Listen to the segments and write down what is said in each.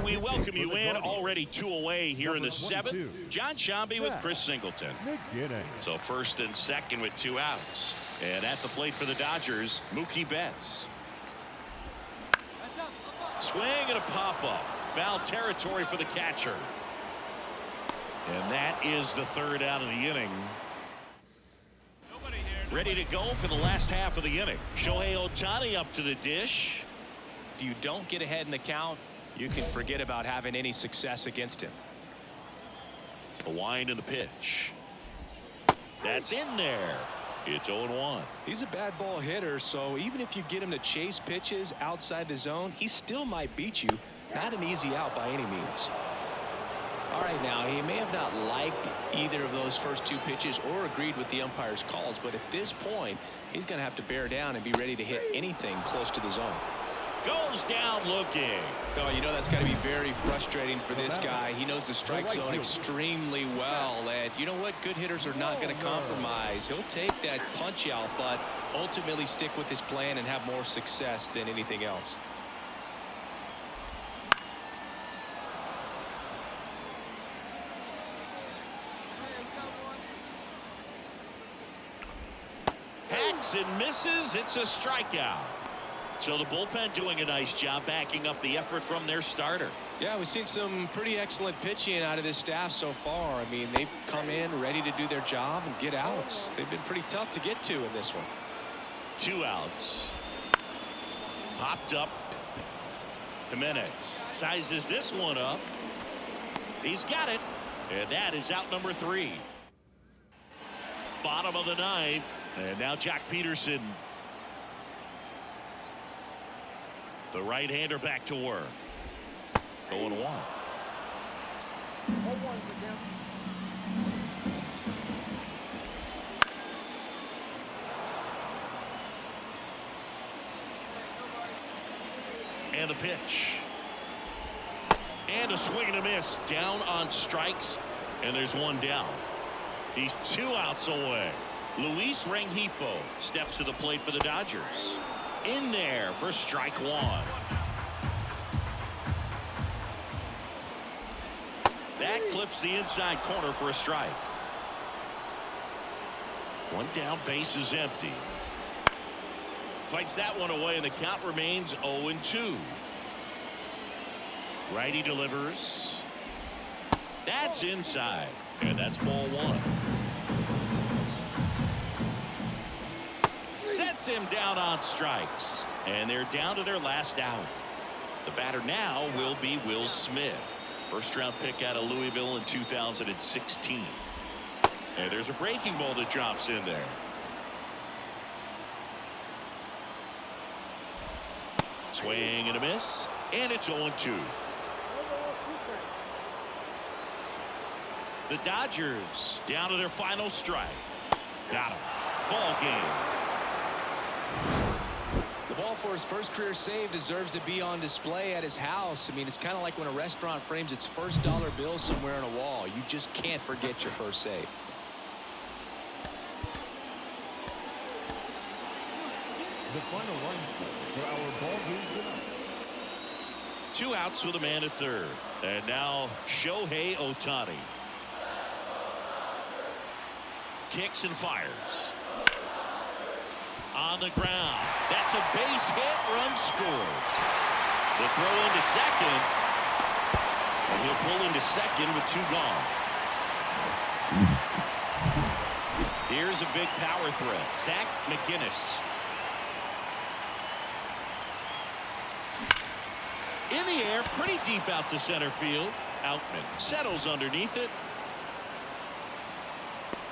We welcome you in. Already 2 away here in the 7th. John Sciambi with Chris Singleton. So first and second with 2 outs. And at the plate for the Dodgers, Mookie Betts. Swing and a pop-up. Foul territory for the catcher. And that is the 3rd out of the inning. Ready to go for the last half of the inning. Shohei Ohtani up to the dish. If you don't get ahead in the count, you can forget about having any success against him. A wind and the pitch. That's in there. It's 0-1. He's a bad ball hitter, so even if you get him to chase pitches outside the zone, he still might beat you. Not an easy out by any means. All right, now, he may have not liked either of those first 2 pitches or agreed with the umpire's calls, but at this point, he's going to have to bear down and be ready to hit anything close to the zone. Goes down looking. Oh, you know that's got to be very frustrating for this guy. He knows the strike zone extremely well, and you know what? Good hitters are not going to compromise. He'll take that punch out, but ultimately stick with his plan and have more success than anything else. Hacks and misses. It's a strikeout. So the bullpen doing a nice job backing up the effort from their starter. Yeah, we've seen some pretty excellent pitching out of this staff so far. I mean, they've come in ready to do their job and get outs. They've been pretty tough to get to in this one. 2 outs. Popped up. Jimenez sizes this one up. He's got it. And that is out number 3. Bottom of the 9th. And now Jack Peterson. The right-hander back to work. 0-1. And the pitch. And a swing and a miss. Down on strikes. And there's 1 down. He's 2 outs away. Luis Rengifo steps to the plate for the Dodgers. In there for strike 1. That clips the inside corner for a strike. 1 down, base is empty. Fights that one away, and the count remains 0-2. Righty delivers. That's inside, and that's ball 1. Sets him down on strikes, and they're down to their last out. The batter now will be Will Smith, first-round pick out of Louisville in 2016. And there's a breaking ball that drops in there. Swing and a miss, and it's 0-2. The Dodgers down to their final strike. Got him. Ball game. The ball for his first career save deserves to be on display at his house. I mean, it's kind of like when a restaurant frames its first dollar bill somewhere on a wall. You just can't forget your first save. The final line for our ball game tonight. 2 outs with a man at third. And now Shohei Ohtani. Kicks and fires. On the ground. That's a base hit. Run scores. The throw into second. And he'll pull into second with 2 gone. Here's a big power threat. Zach McGinnis. In the air, pretty deep out to center field. Outman settles underneath it.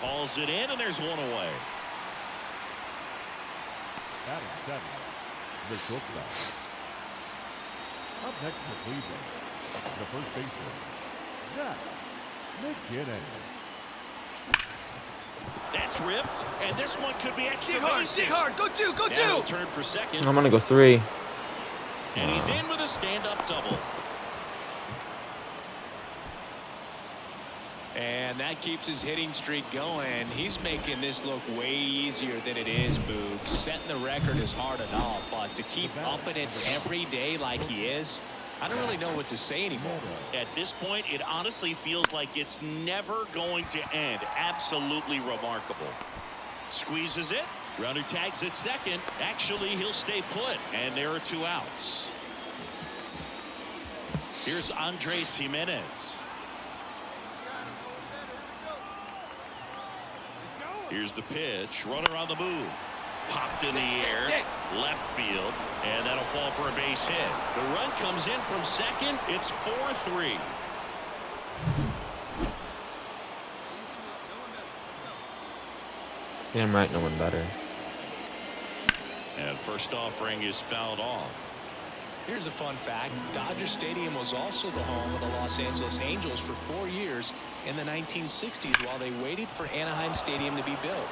Hauls it in, and there's one away. Batting seven, the shortstop. Up next for Cleveland, the first baseman, Zach McGinnis. That's ripped, and this one could be extra Dig hard, bases. dig hard. Go two, go Now two. he'll turn for second, I'm gonna go 3. and he's in with a stand-up double. And that keeps his hitting streak going. He's making this look way easier than it is, Boog. Setting the record is hard enough, but to keep upping it every day like he is, I don't really know what to say anymore. At this point, it honestly feels like it's never going to end. Absolutely remarkable. Squeezes it. Runner tags at second. Actually, he'll stay put, and there are 2 outs. Here's Andres Gimenez. Here's the pitch. Runner on the move. Popped in the air. Left field. And that'll fall for a base hit. The run comes in from second. It's 4-3. Damn right, no one better. And first offering is fouled off. Here's a fun fact. Dodger Stadium was also the home of the Los Angeles Angels for 4 years in the 1960s while they waited for Anaheim Stadium to be built.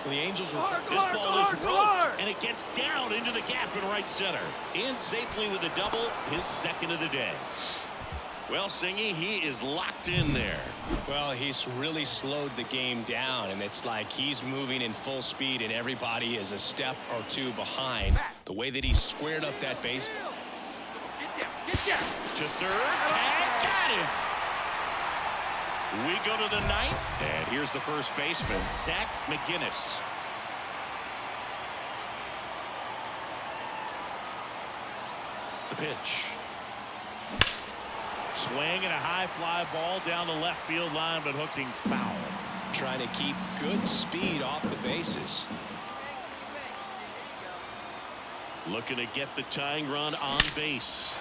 When the Angels were... This ball is roped, and it gets down into the gap in right center. In safely with a double, his second of the day. Well, Singy, he is locked in there. Well, he's really slowed the game down, and it's like he's moving in full speed, and everybody is a step or 2 behind. The way that he squared up that base... Get down. To third, tag, got him. We go to the 9th, and here's the first baseman, Zach McGinnis. The pitch. Swing and a high fly ball down the left field line, but hooking foul. Trying to keep good speed off the bases. Looking to get the tying run on base.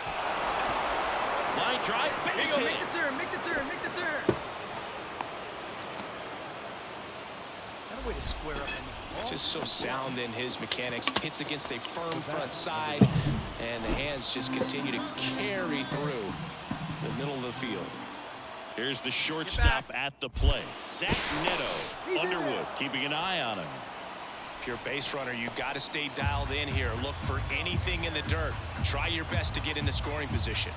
Line drive, base Go, hit. make the turn, make the turn, make the turn. Not a way to square up in the ball. Just so sound in his mechanics. Hits against a firm front side, and the hands just continue to carry through the middle of the field. Here's the shortstop at the plate. Zach Neto. Underwood keeping an eye on him. If you're a base runner, you got to stay dialed in here. Look for anything in the dirt. Try your best to get into scoring position.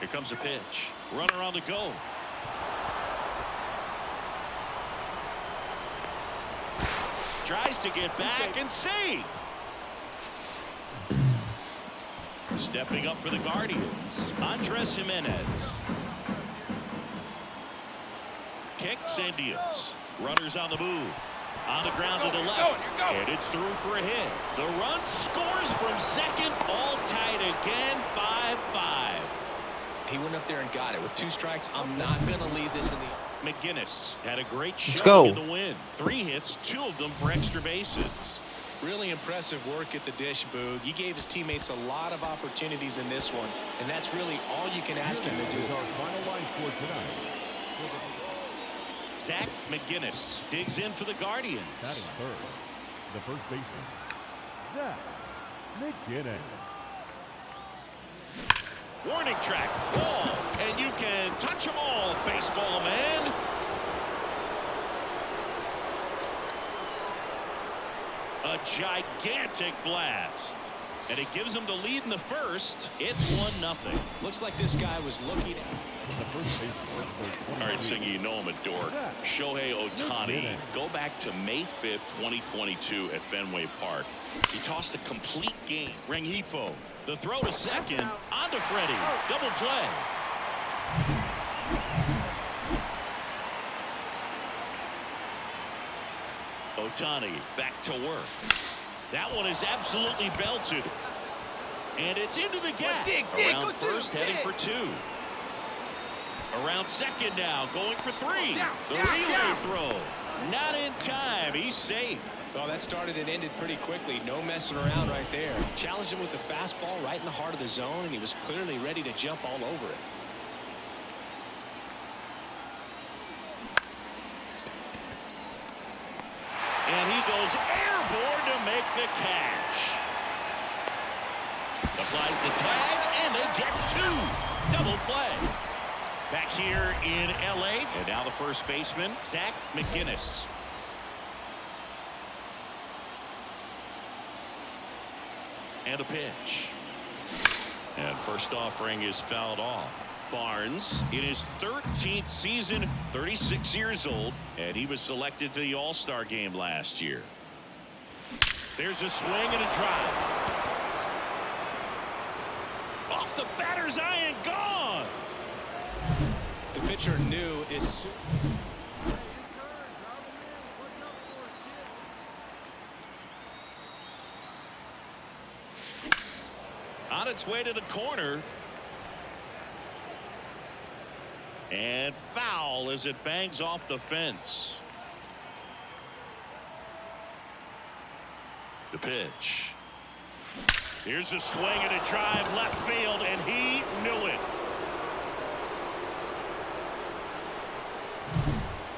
Here comes a pitch. Runner on the go. Tries to get back and save. Stepping up for the Guardians, Andres Gimenez. Kicks and deals. Runners on the move. On the ground to the left. And it's through for a hit. The run scores from second. All tied again. 5-5. He went up there and got it. With 2 strikes, I'm not going to leave this in the... McGinnis had a great Let's shot go. in the win. 3 hits, 2 of them for extra bases. Really impressive work at the dish, Boog. He gave his teammates a lot of opportunities in this one, and that's really all you can ask him to Is do. our final line for tonight. Zach McGinnis digs in for the Guardians. Batting third, the first baseman, Zach McGinnis. Warning track, wall, and you can touch them all, baseball man. A gigantic blast. And it gives them the lead in the first. It's 1-0. Looks like this guy was looking at... The first baseman, All right, Singy, you know I'm a dork. Shohei Ohtani. Go back to May 5th, 2022 at Fenway Park. He tossed a complete game. Rengifo. The throw to second. On to Freddie. Double play. Ohtani back to work. That one is absolutely belted. And it's into the gap. Dig, Around go first, two, heading dig. for 2. Around second now, going for three. The relay throw. Not in time. He's safe. Well, that started and ended pretty quickly. No messing around right there. Challenged him with the fastball right in the heart of the zone, and he was clearly ready to jump all over it. And he goes airborne to make the catch. Applies the tag, and they get two. Double play. Back here in L.A. And now the first baseman, Zach McGinnis. And a pitch. And first offering is fouled off. Barnes in his 13th season, 36 years old, and he was selected to the All-Star game last year. There's a swing and a drive. Off the batter's eye and gone. The pitcher knew as soon. On its way to the corner. And foul as it bangs off the fence. The pitch. Here's a swing and a drive left field, and he knew it.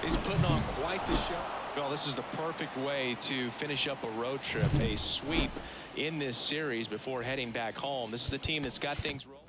He's putting on quite the show. Well, this is the perfect way to finish up a road trip, a sweep in this series before heading back home. This is a team that's got things rolling.